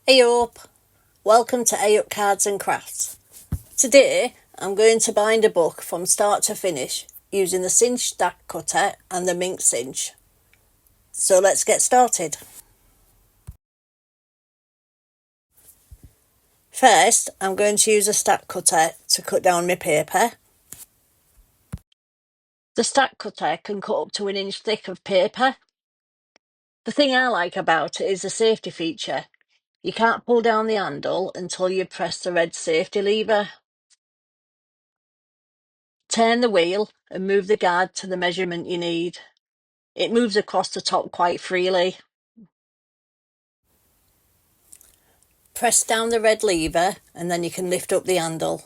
Hey up, welcome to A Up Cards and Crafts. Today I'm going to bind a book from start to finish using the Cinch Stack Cutter and the Minc Cinch. So let's get started. First I'm going to use a stack cutter to cut down my paper. The stack cutter can cut up to 1 inch thick of paper. The thing I like about it is the safety feature. You can't pull down the handle until you press the red safety lever. Turn the wheel and move the guard to the measurement you need. It moves across the top quite freely. Press down the red lever and then you can lift up the handle.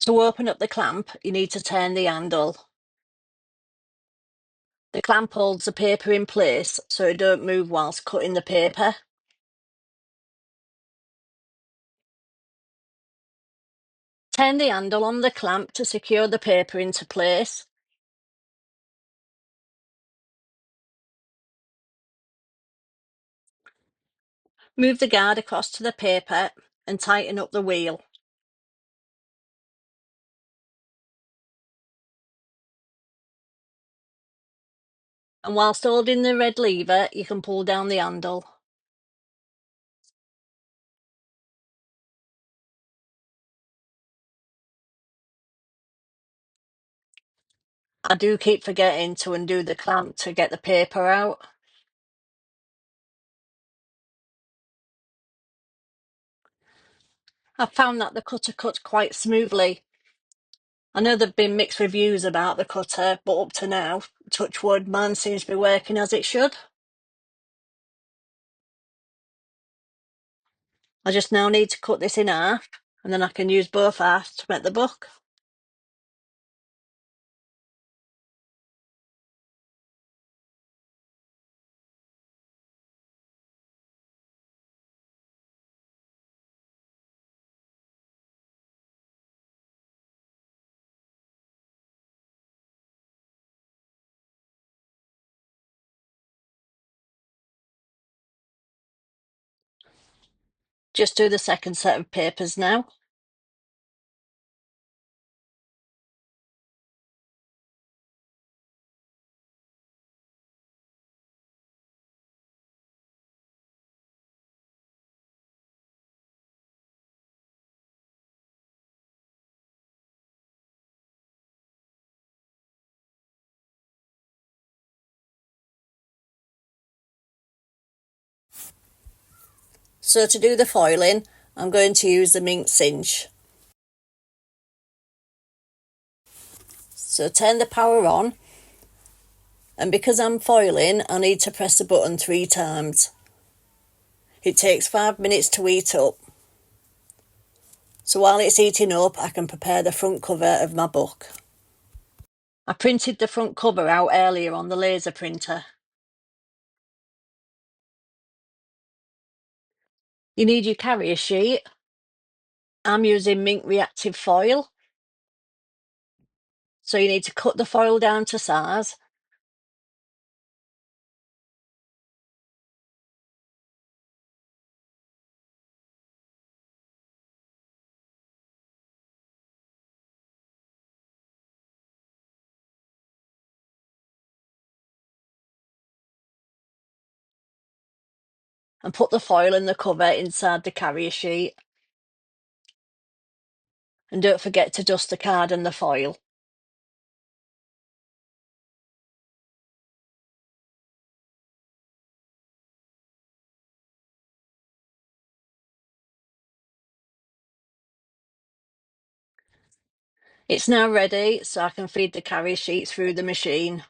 To open up the clamp, you need to turn the handle. The clamp holds the paper in place so it don't move whilst cutting the paper. Turn the handle on the clamp to secure the paper into place. Move the guard across to the paper and tighten up the wheel. And whilst holding the red lever, you can pull down the handle. I do keep forgetting to undo the clamp to get the paper out. I've found that the cutter cuts quite smoothly. I know there've been mixed reviews about the cutter, but up to now, touch wood, mine seems to be working as it should. I just now need to cut this in half, and then I can use both halves to make the book. Just do the second set of papers now. So to do the foiling, I'm going to use the Minc Cinch. So turn the power on, and because I'm foiling, I need to press the button 3 times. It takes 5 minutes to heat up. So while it's heating up, I can prepare the front cover of my book. I printed the front cover out earlier on the laser printer. You need your carrier sheet. I'm using Minc reactive foil. So you need to cut the foil down to size. And put the foil and the cover inside the carrier sheet. And don't forget to dust the card and the foil. It's now ready, so I can feed the carrier sheet through the machine.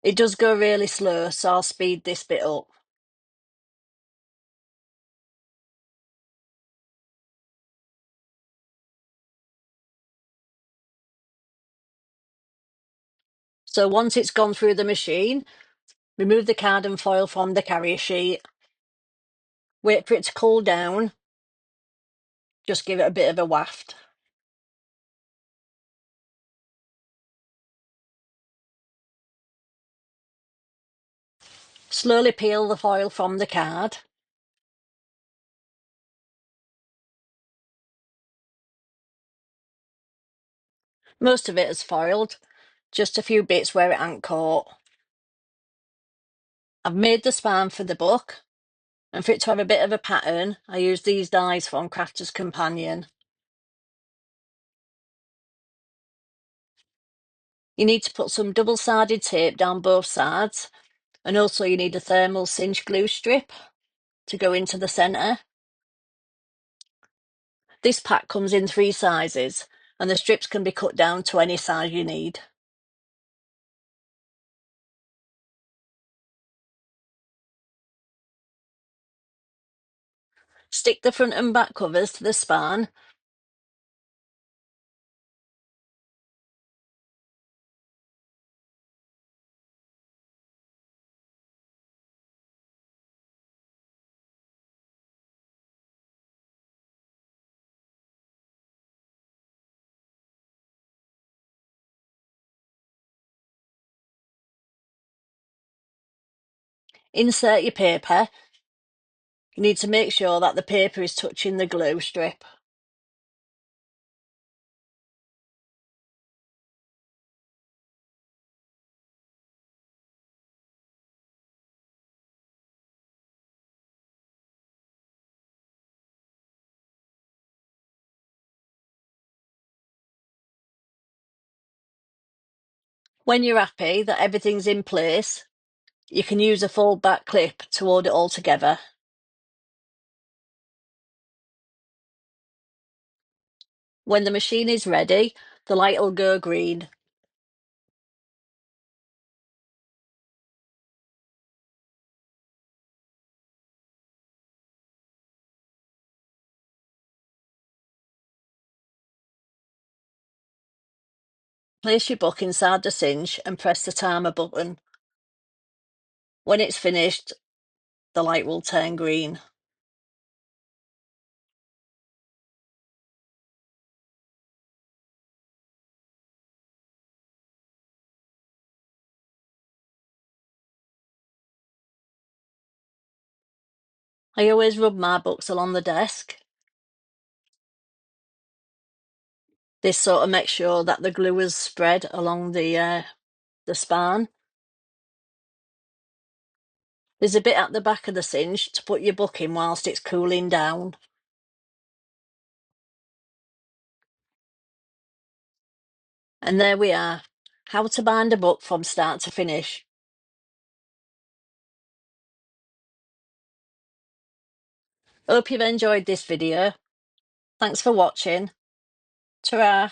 It does go really slow, so I'll speed this bit up. So once it's gone through the machine, remove the card and foil from the carrier sheet. Wait for it to cool down. Just give it a bit of a waft. Slowly peel the foil from the card. Most of it is foiled, just a few bits where it ain't caught. I've made the spine for the book, and for it to have a bit of a pattern, I use these dies from Crafter's Companion. You need to put some double-sided tape down both sides, and also you need a thermal cinch glue strip to go into the centre. This pack comes in 3 sizes, and the strips can be cut down to any size you need. Stick the front and back covers to the spine. Insert your paper. You need to make sure that the paper is touching the glue strip. When you're happy that everything's in place, you can use a full back clip to hold it all together. When the machine is ready, the light will go green. Place your book inside the cinch and press the timer button. When it's finished, the light will turn green. I always rub my books along the desk. This sort of makes sure that the glue is spread along the spine. There's a bit at the back of the cinch to put your book in whilst it's cooling down. And there we are, how to bind a book from start to finish. Hope you've enjoyed this video. Thanks for watching. Ta-ra!